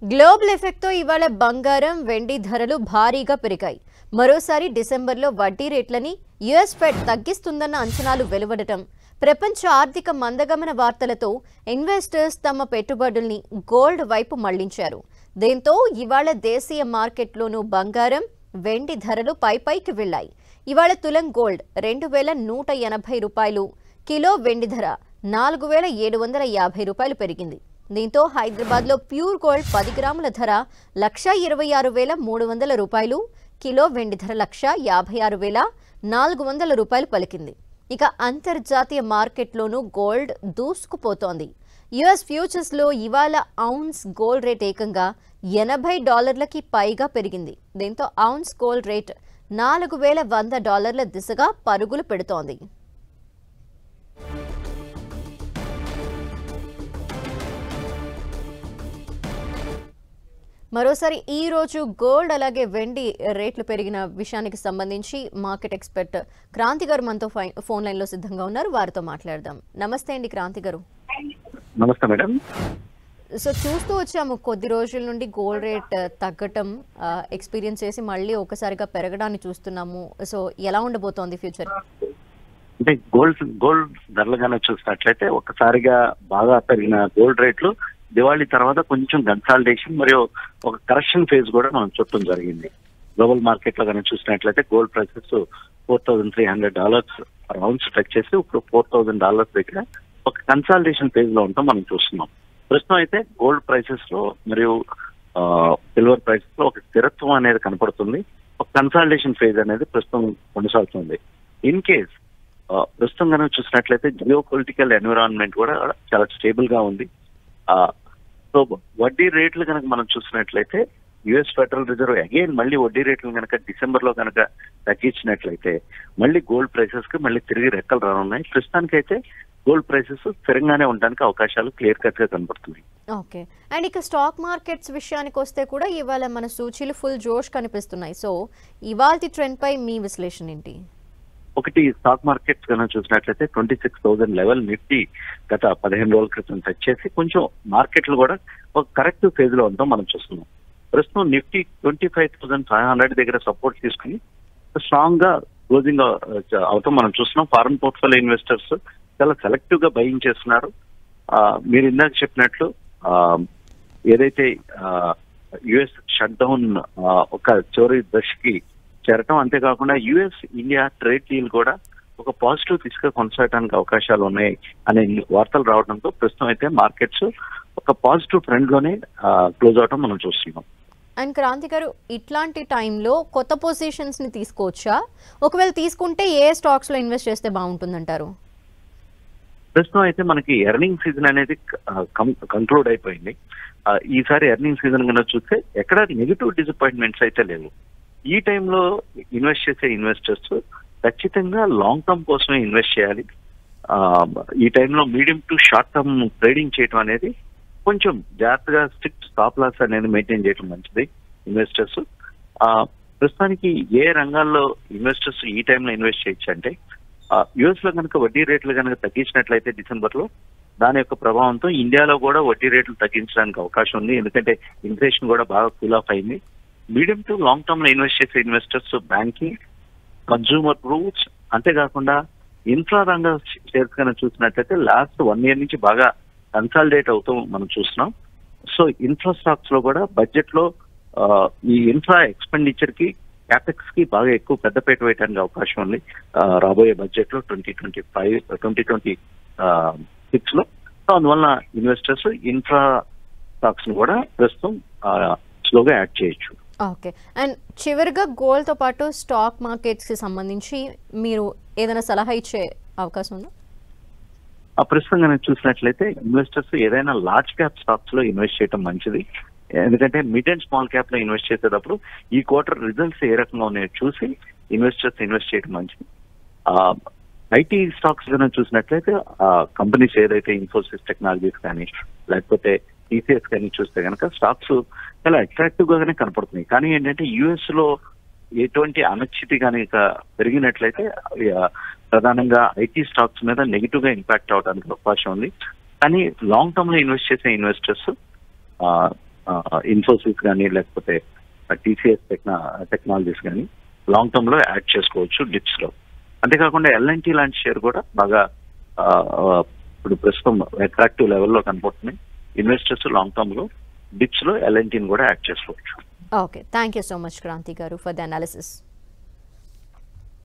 Global ఎఫెక్ట్తో ఇవాళ బంగారం, వెండి ధరలు భారీగా పెరిగాయి. మరోసారి డిసెంబర్లో వడ్డీ రేట్లని యుఎస్ ఫెడ్ తగ్గిస్తుందన్న అంచనాలు వెలువడటం, ప్రపంచ ఆర్థిక మందగమన వార్తలతో ఇన్వెస్టర్స్ తమ పెట్టుబడుల్ని గోల్డ్ వైపు మళ్లించారు. దీంతో ఇవాళ దేశీయ మార్కెట్లోనూ బంగారం, వెండి ధరలు పైకి వెళ్లాయి. ఇవాళ తులం గోల్డ్ 2180 రూపాయలు, కిలో వెండి ధర 4750 రూపాయలు పెరిగింది. దీంతో హైదరాబాద్లో ప్యూర్ గోల్డ్ 10 గ్రాముల ధర 126,300 రూపాయలు, కిలో వెండి ధర 156,400 రూపాయలు పలికింది. ఇక అంతర్జాతీయ మార్కెట్లోనూ గోల్డ్ దూసుకుపోతోంది. యుఎస్ ఫ్యూచర్స్లో ఇవాళ ఔన్స్ గోల్డ్ రేట్ ఏకంగా $80కి పైగా పెరిగింది. దీంతో ఔన్స్ గోల్డ్ రేట్ $4,100 దిశగా పరుగులు పెడుతోంది. మరోసారి ఈ రోజు గోల్డ్ అలాగే వెండి రేట్లు పెరిగిన విషయానికి సంబంధించి మార్కెట్ ఎక్స్పర్ట్ క్రాంతి గారు మనతో ఫోన్ లైన్ లో సిద్ధంగా ఉన్నారు. వారితో మాట్లాడదాం. నమస్తే అండి క్రాంతి గారు. నమస్తే మేడం. సో చూస్తూ వచ్చాము కొద్ది రోజుల నుండి గోల్డ్ రేట్ తగ్గటం ఎక్స్పీరియన్స్ చేసి మళ్ళీ ఒకసారిగా పెరగడాన్ని చూస్తున్నాము. సో ఎలా ఉండబోతోంది ఫ్యూచర్? అంటే గోల్డ్ ధరలుగానే చూసినట్లయితే ఒకసారిగా బాగా పెరిగిన గోల్డ్ రేట్లు దివాళీ తర్వాత కొంచెం కన్సాలిడేషన్ మరియు ఒక కరెక్షన్ ఫేజ్ కూడా మనం చూడటం జరిగింది. గ్లోబల్ మార్కెట్ లో కానీ చూసినట్లయితే gold prices $4,300 per ounce touch చేసి ఇప్పుడు $4,000 దగ్గర ఒక కన్సాలిడేషన్ ఫేజ్ లో ఉంటాం మనం చూస్తున్నాం. ప్రస్తుతం అయితే గోల్డ్ ప్రైసెస్ లో మరియు సిల్వర్ ప్రైసెస్ లో ఒక స్థిరత్వం అనేది కనపడుతుంది. ఒక కన్సాలిడేషన్ ఫేజ్ అనేది ప్రస్తుతం కొనసాగుతుంది. ఇన్ కేస్ ప్రస్తుతం కనుక చూసినట్లయితే జియో పొలిటికల్ ఎన్విరాన్మెంట్ కూడా చాలా స్టేబుల్ గా ఉంది. సో వడ్డీ రేట్లు కనుక మనం చూసినట్లయితే యుఎస్ ఫెడరల్ రిజర్వ్ అగైన్ మళ్ళీ వడ్డీ రేట్లు కనుక డిసెంబర్ లో కనుక తగ్గించినట్లయితే మళ్ళీ గోల్డ్ ప్రైసెస్ కి మళ్ళీ తిరిగి రెక్కలు రానున్నాయి. ప్రస్తుతానికైతే గోల్డ్ ప్రైసెస్ స్థిరంగానే ఉండడానికి అవకాశాలు క్లియర్ కట్ గా కనబడుతున్నాయి. ఓకే. అండ్ ఇక స్టాక్ మార్కెట్స్ విషయానికి వస్తే కూడా ఇవాళ మన సూచీలు ఫుల్ జోష్ కనిపిస్తున్నాయి. సో ఇవాళ ట్రెండ్ పై మీ విశ్లేషణ ఏంటి? ఒకటి, స్టాక్ మార్కెట్స్ కనుక చూసినట్లయితే 26,000 లెవెల్ నిఫ్టీ గత 15 రోజుల క్రితం టచ్ చేసి కొంచెం మార్కెట్లు కూడా ఒక కరెక్ట్ ఫేజ్ లో ఉంటాం మనం చూస్తున్నాం. ప్రస్తుతం నిఫ్టీ 25,500 దగ్గర సపోర్ట్ తీసుకుని స్ట్రాంగ్ గా క్లోజింగ్ అవటం మనం చూస్తున్నాం. ఫారెన్ పోర్ట్ఫోలియో ఇన్వెస్టర్స్ చాలా సెలెక్టివ్ గా బయింగ్ చేస్తున్నారు. మీరు ఇందాక చెప్పినట్లు ఏదైతే యుఎస్ షట్ డౌన్ ఒక చివరి దశకి చేరటం, అంతేకాకుండా యుఎస్ ఇండియా ట్రేడ్ డీల్ కూడా ఒక పాజిటివ్ దిశగా కొనసాగడానికి అవకాశాలు ఉన్నాయి అనే వార్తలు రావడంతో ప్రస్తుతం అయితే మార్కెట్స్ ఒక పాజిటివ్ ట్రెండ్ లోనే క్లోజ్ అవటం మనం చూస్తున్నాం. అండ్ క్రాంతి గారు, ఇట్లాంటి టైంలో కొత్త పొజిషన్స్ ని తీసుకోవచ్చా? ఒకవేళ తీసుకుంటే ఏ స్టాక్స్ లో ఇన్వెస్ట్ చేస్తే బాగుంటుందంటారు? ప్రస్తుతం అయితే మనకి ఎర్నింగ్ సీజన్ అనేది కంక్లూడ్ అయిపోయింది. ఈసారి ఎర్నింగ్ సీజన్ కన్నా చూస్తే ఎక్కడ నెగిటివ్ డిసప్పాయింట్మెంట్స్ అయితే లేవు. ఈ టైంలో ఇన్వెస్ట్ చేసే ఇన్వెస్టర్స్ ఖచ్చితంగా లాంగ్ టర్మ్ కోసమే ఇన్వెస్ట్ చేయాలి. ఈ టైంలో medium to short term trading చేయడం అనేది కొంచెం జాగ్రత్తగా స్ట్రిక్ట్ స్టాప్ లాస్ అనేది మెయింటైన్ చేయడం మంచిది ఇన్వెస్టర్స్. ప్రస్తుతానికి ఏ రంగాల్లో ఇన్వెస్టర్స్ ఈ టైంలో ఇన్వెస్ట్ చేయొచ్చు అంటే యుఎస్ లో కనుక వడ్డీ రేట్లు కనుక తగ్గించినట్లయితే డిసెంబర్ లో దాని యొక్క ప్రభావంతో ఇండియాలో కూడా వడ్డీ రేట్లు తగ్గించడానికి అవకాశం ఉంది. ఎందుకంటే ఇన్ఫ్లేషన్ కూడా బాగా కూల్ ఆఫ్ అయింది. మీడియం టు లాంగ్ టర్మ్ లో ఇన్వెస్ట్ చేసే ఇన్వెస్టర్స్ బ్యాంకింగ్, కన్స్యూమర్ గ్రూప్స్, అంతేకాకుండా ఇన్ఫ్రా రంగ షేర్స్ కనుక చూసినట్లయితే లాస్ట్ 1 year నుంచి బాగా కన్సాలిడేట్ అవుతూ మనం చూస్తున్నాం. సో ఇన్ఫ్రా స్టాక్స్ లో కూడా బడ్జెట్ లో ఈ ఇన్ఫ్రా ఎక్స్పెండిచర్ కి క్యాపెక్స్ కి బాగా ఎక్కువ పెద్దపీట వేయడానికి అవకాశం ఉంది రాబోయే బడ్జెట్ లో 2025-2026 లో. సో అందువల్ల ఇన్వెస్టర్స్ ఇన్ఫ్రా స్టాక్స్ ను కూడా ప్రస్తుతం స్లోగా యాడ్ చేయొచ్చు. ఓకే. అండ్ చివరిగా గోల్డ్ తో పాటు స్టాక్ మార్కెట్స్ కి సంబంధించి మీరు ఏదైనా సలహా ఇచ్చే అవకాశం ఉందా? ప్రస్తుతం కనుక చూసినట్లయితే ఇన్వెస్టర్స్ ఏదైనా లార్జ్ క్యాప్ స్టాక్స్ లో ఇన్వెస్ట్ చేయడం మంచిది. ఎందుకంటే మిడ్ అండ్ స్మాల్ క్యాప్ లో ఇన్వెస్ట్ చేసేటప్పుడు ఈ క్వార్టర్ రిజల్ట్స్ ఏ రకంగా ఉన్నాయో చూసి ఇన్వెస్టర్స్ ఇన్వెస్ట్ చేయడం మంచిది. ఐటీ స్టాక్స్ కనుక చూసినట్లయితే కంపెనీస్ ఏదైతే ఇన్ఫోసిస్ టెక్నాలజీస్ కానీ లేకపోతే టీసీఎస్ కానీ చూస్తే కనుక స్టాక్స్ చాలా అట్రాక్టివ్ గానే కనపడుతున్నాయి. కానీ ఏంటంటే యుఎస్ లో ఎటువంటి అనిశ్చితి కనుక పెరిగినట్లయితే ప్రధానంగా ఐటీ స్టాక్స్ మీద నెగిటివ్ గా ఇంపాక్ట్ అవడానికి అవకాశం ఉంది. కానీ లాంగ్ టర్మ్ లో ఇన్వెస్ట్ చేసే ఇన్వెస్టర్స్ ఇన్ఫోసిస్ కానీ లేకపోతే టీసీఎస్ టెక్నాలజీస్ కానీ లాంగ్ టర్మ్ లో యాడ్ చేసుకోవచ్చు డిప్స్ లో. అంతేకాకుండా ఎల్ఎన్టీ లాంటి షేర్ కూడా బాగా ఇప్పుడు ప్రస్తుతం అట్రాక్టివ్ లెవెల్లో కనపడుతున్నాయి. ఇన్వెస్టర్స్ లాంగ్ టర్మ్ లో డిప్స్ లో ఎల్ఎన్టీని కూడా యాడ్ చేసుకోవచ్చు. Okay, thank you so much Kranti garu for the analysis.